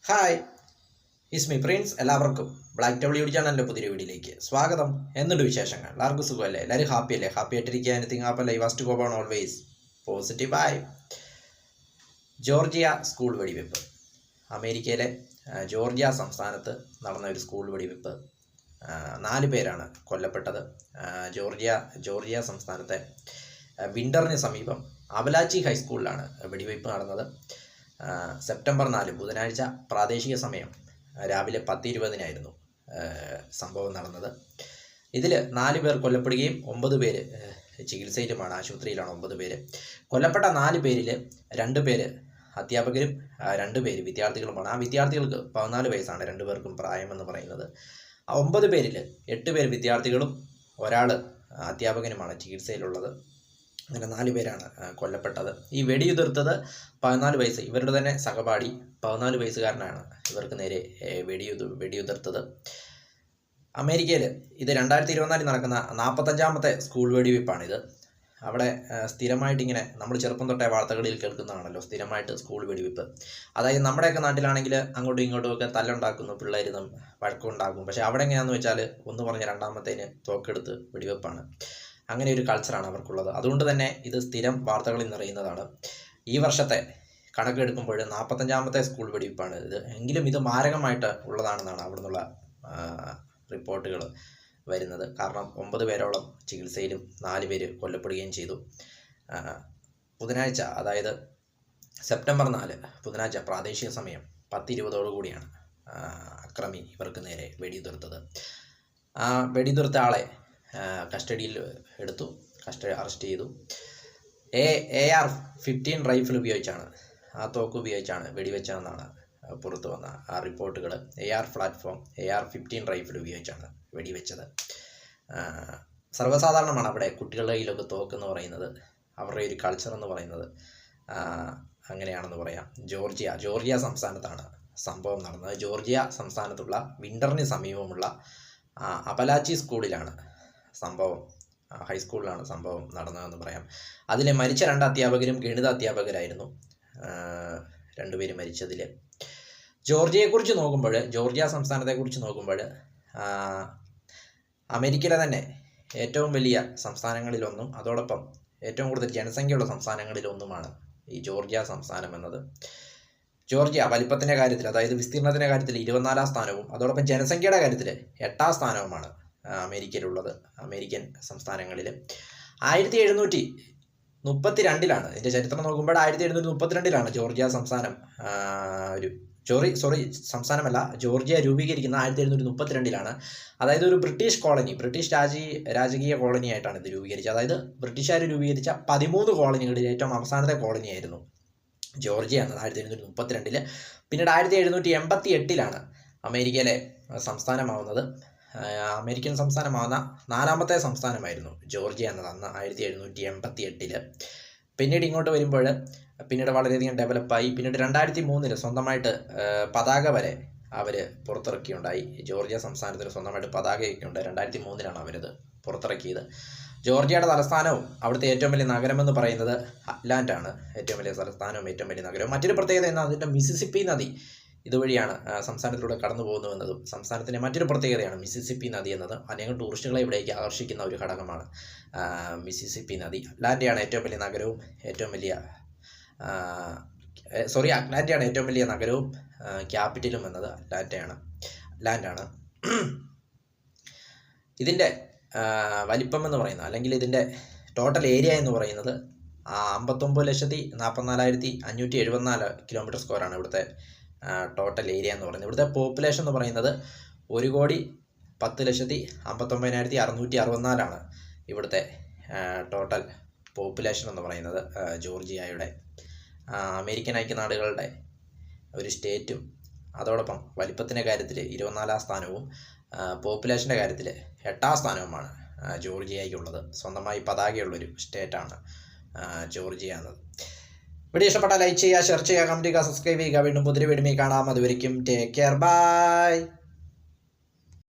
Hi, is me Prince. എല്ലാവർക്കും black table YouTube ചാനലിൻ്റെ പുതിയ വീഡിയോയിലേക്ക് സ്വാഗതം. എന്തുണ്ട് വിശേഷങ്ങൾ? എല്ലാവർക്കും സുഖമല്ലേ? എല്ലാവരും ഹാപ്പി അല്ലേ? ഹാപ്പി ആയിട്ടിരിക്കുക. Anything happen life was to go on always positive ആയി. ജോർജിയ സ്കൂൾ വെടിവെപ്പ്. അമേരിക്കയിലെ ജോർജിയ സംസ്ഥാനത്ത് നടന്ന ഒരു സ്കൂൾ വെടിവെപ്പ്. 4 പേരാണ് കൊല്ലപ്പെട്ടത്. ജോർജിയ സംസ്ഥാനത്തെ വിൻഡറിന് സമീപം അവലാച്ചി ഹൈസ്കൂളിലാണ് വെടിവെയ്പ്പ് നടന്നത്. സെപ്റ്റംബർ 4 ബുധനാഴ്ച പ്രാദേശിക സമയം രാവിലെ 10:20 സംഭവം നടന്നത്. ഇതിൽ 4 പേർ കൊല്ലപ്പെടുകയും 9 പേര് ചികിത്സയിലുമാണ്, ആശുപത്രിയിലാണ് 9 പേര്. കൊല്ലപ്പെട്ട 4 പേരിൽ 2 പേര് അധ്യാപകരും 2 പേര് വിദ്യാർത്ഥികളുമാണ്. ആ വിദ്യാർത്ഥികൾക്ക് 14 വയസ്സാണ് 2 പേർക്കും പ്രായമെന്ന് പറയുന്നത്. ആ 9 പേരിൽ 8 പേര് വിദ്യാർത്ഥികളും ഒരാൾ അധ്യാപകനുമാണ് ചികിത്സയിലുള്ളത്. അങ്ങനെ 4 പേരാണ് കൊല്ലപ്പെട്ടത്. ഈ വെടിയുതിർത്തത് 14 വയസ്സ്, ഇവരുടെ തന്നെ സഹപാഠി 14 വയസ്സുകാരനാണ് ഇവർക്ക് നേരെ വെടിയുതിർത്തത്. അമേരിക്കയിൽ ഇത് 2024 നടക്കുന്ന 45ാമത്തെ സ്കൂൾ വെടിവെപ്പാണിത്. അവിടെ സ്ഥിരമായിട്ടിങ്ങനെ നമ്മൾ ചെറുപ്പം തൊട്ടേ വാർത്തകളിൽ കേൾക്കുന്നതാണല്ലോ, സ്ഥിരമായിട്ട് സ്കൂൾ വെടിവെപ്പ്. അതായത് നമ്മുടെയൊക്കെ നാട്ടിലാണെങ്കിൽ അങ്ങോട്ടും ഇങ്ങോട്ടും ഒക്കെ തല്ലുണ്ടാക്കുന്നു, പിള്ളേർ വഴക്കുണ്ടാക്കും. പക്ഷേ അവിടെ എങ്ങനെയാണെന്ന് വെച്ചാൽ ഒന്ന് പറഞ്ഞ രണ്ടാമത്തേന് തോക്കെടുത്ത് വെടിവെപ്പാണ്. അങ്ങനെ ഒരു കൾച്ചറാണ് അവർക്കുള്ളത്. അതുകൊണ്ട് തന്നെ ഇത് സ്ഥിരം വാർത്തകളിൽ നിറയുന്നതാണ്. ഈ വർഷത്തെ കണക്കെടുക്കുമ്പോൾ 45ാമത്തെ സ്കൂൾ വെടിവെപ്പാണ് ഇത്. എങ്കിലും ഇത് മാരകമായിട്ട് ഉള്ളതാണെന്നാണ് അവിടെ നിന്നുള്ള റിപ്പോർട്ടുകൾ വരുന്നത്. കാരണം 9 പേരോളം ചികിത്സയിലും 4 പേര് കൊല്ലപ്പെടുകയും ചെയ്തു. ബുധനാഴ്ച, അതായത് സെപ്റ്റംബർ 4 ബുധനാഴ്ച പ്രാദേശിക സമയം 10:20 അക്രമി ഇവർക്ക് നേരെ വെടിയുതിർത്തത്. ആ വെടിയുതിർത്ത ആളെ കസ്റ്റഡിയിൽ എടുത്തു, അറസ്റ്റ് ചെയ്തു. AR-15 റൈഫിൾ ഉപയോഗിച്ചാണ്, ആ തോക്ക് ഉപയോഗിച്ചാണ് വെടിവെച്ചതെന്നാണ് പുറത്തു വന്ന ആ റിപ്പോർട്ടുകൾ. AR-15 റൈഫിൾ ഉപയോഗിച്ചാണ് വെടിവെച്ചത്. സർവ്വസാധാരണമാണ് അവിടെ കുട്ടികളുടെ കയ്യിലൊക്കെ തോക്കെന്ന് പറയുന്നത്. അവരുടെ ഒരു കൾച്ചർ എന്ന് പറയുന്നത് അങ്ങനെയാണെന്ന് പറയാം. ജോർജിയ സംസ്ഥാനത്താണ് സംഭവം നടന്നത്. ജോർജിയ സംസ്ഥാനത്തുള്ള വിൻഡറിന് സമീപമുള്ള അപലാച്ചി സ്കൂളിലാണ് സംഭവം, ഹൈസ്കൂളിലാണ് സംഭവം നടന്നതെന്ന് പറയാം. അതിലെ മരിച്ച 2 അധ്യാപകരും ഗണിത അധ്യാപകരായിരുന്നു. 2 പേര് മരിച്ചതിൽ. ജോർജിയ സംസ്ഥാനത്തെക്കുറിച്ച് നോക്കുമ്പോൾ അമേരിക്കയിലെ തന്നെ ഏറ്റവും വലിയ സംസ്ഥാനങ്ങളിലൊന്നും, അതോടൊപ്പം ഏറ്റവും കൂടുതൽ ജനസംഖ്യയുള്ള സംസ്ഥാനങ്ങളിലൊന്നുമാണ് ഈ ജോർജിയ സംസ്ഥാനം എന്നത്. ജോർജിയ വലിപ്പത്തിൻ്റെ കാര്യത്തിൽ, അതായത് വിസ്തീർണത്തിൻ്റെ കാര്യത്തിൽ 24ാം സ്ഥാനവും അതോടൊപ്പം ജനസംഖ്യയുടെ കാര്യത്തിൽ 8ാം സ്ഥാനവുമാണ് അമേരിക്കയിലുള്ളത്. അമേരിക്കൻ സംസ്ഥാനങ്ങളിൽ 1732 ഇതിൻ്റെ ചരിത്രം നോക്കുമ്പോൾ 1732 ജോർജിയ സംസ്ഥാനം സംസ്ഥാനമല്ല, ജോർജിയ രൂപീകരിക്കുന്ന 1732. അതായത് ഒരു ബ്രിട്ടീഷ് കോളനി, ബ്രിട്ടീഷ് രാജകീയ കോളനി ആയിട്ടാണ് ഇത് രൂപീകരിച്ചത്. അതായത് ബ്രിട്ടീഷുകാർ രൂപീകരിച്ച 13 കോളനികളിൽ ഏറ്റവും അവസാനത്തെ കോളനിയായിരുന്നു ജോർജിയ എന്നത് 1732. പിന്നീട് 1788 അമേരിക്കയിലെ സംസ്ഥാനമാവുന്നത്. അമേരിക്കൻ സംസ്ഥാനമാവുന്ന 4ാമത്തെ സംസ്ഥാനമായിരുന്നു ജോർജിയ എന്നത് അന്ന് 1788. പിന്നീട് ഇങ്ങോട്ട് വരുമ്പോൾ പിന്നീട് വളരെയധികം ഡെവലപ്പായി. പിന്നീട് 2003 സ്വന്തമായിട്ട് പതാക വരെ അവർ പുറത്തിറക്കിയുണ്ടായി. ജോർജിയ സംസ്ഥാനത്തിന് സ്വന്തമായിട്ട് പതാകയൊക്കെ ഉണ്ട്. 2003 അവരത് പുറത്തിറക്കിയത്. ജോർജിയയുടെ തലസ്ഥാനവും അവിടുത്തെ ഏറ്റവും വലിയ നഗരമെന്ന് പറയുന്നത് അറ്റ്ലാന്റാണ്. ഏറ്റവും വലിയ തലസ്ഥാനവും ഏറ്റവും വലിയ നഗരവും. മറ്റൊരു പ്രത്യേകത എന്നാൽ അതിൻ്റെ മിസിസിപ്പി നദി ഇതുവഴിയാണ് സംസ്ഥാനത്തിലൂടെ കടന്നു പോകുന്നുവെന്നതും സംസ്ഥാനത്തിൻ്റെ മറ്റൊരു പ്രത്യേകതയാണ്. മിസിസിപ്പി നദി എന്നത് അനേകം ടൂറിസ്റ്റുകളെ ഇവിടേക്ക് ആകർഷിക്കുന്ന ഒരു ഘടകമാണ്. മിസിസിപ്പി നദി. അറ്റ്ലാന്റയാണ് ഏറ്റവും വലിയ നഗരവും ക്യാപിറ്റലും എന്നത് അറ്റ്ലാന്റാണ്. ഇതിൻ്റെ വലിപ്പം എന്ന് പറയുന്നത്, അല്ലെങ്കിൽ ഇതിൻ്റെ ടോട്ടൽ ഏരിയ എന്ന് പറയുന്നത് 59,44,574 km² ഇവിടുത്തെ ടോട്ടൽ ഏരിയ എന്ന് പറയുന്നത്. ഇവിടുത്തെ പോപ്പുലേഷൻ എന്ന് പറയുന്നത് 1,10,59,664 ഇവിടുത്തെ ടോട്ടൽ പോപ്പുലേഷൻ എന്ന് പറയുന്നത്. ജോർജിയയുടെ അമേരിക്കൻ ഐക്യനാടുകളുടെ ഒരു സ്റ്റേറ്റും അതോടൊപ്പം വലിപ്പത്തിൻ്റെ കാര്യത്തിൽ 24ാം സ്ഥാനവും പോപ്പുലേഷൻ്റെ കാര്യത്തിൽ 8ാം സ്ഥാനവുമാണ് ജോർജിയയ്ക്കുള്ളത്. സ്വന്തമായി പതാകയുള്ളൊരു സ്റ്റേറ്റാണ് ജോർജിയ എന്നത്. വീഡിയോ ഇഷ്ടപ്പെട്ടാൽ ലൈക്ക് ചെയ്യുക, ഷെയർ ചെയ്യുക, കമൻറ്റ് ചെയ്യുക, സബ്സ്ക്രൈബ് ചെയ്യുക. വീണ്ടും പുതിയ വീഡിയോയിൽ കാണാം. അതുവരെയും ടേക്ക് കെയർ, ബൈ.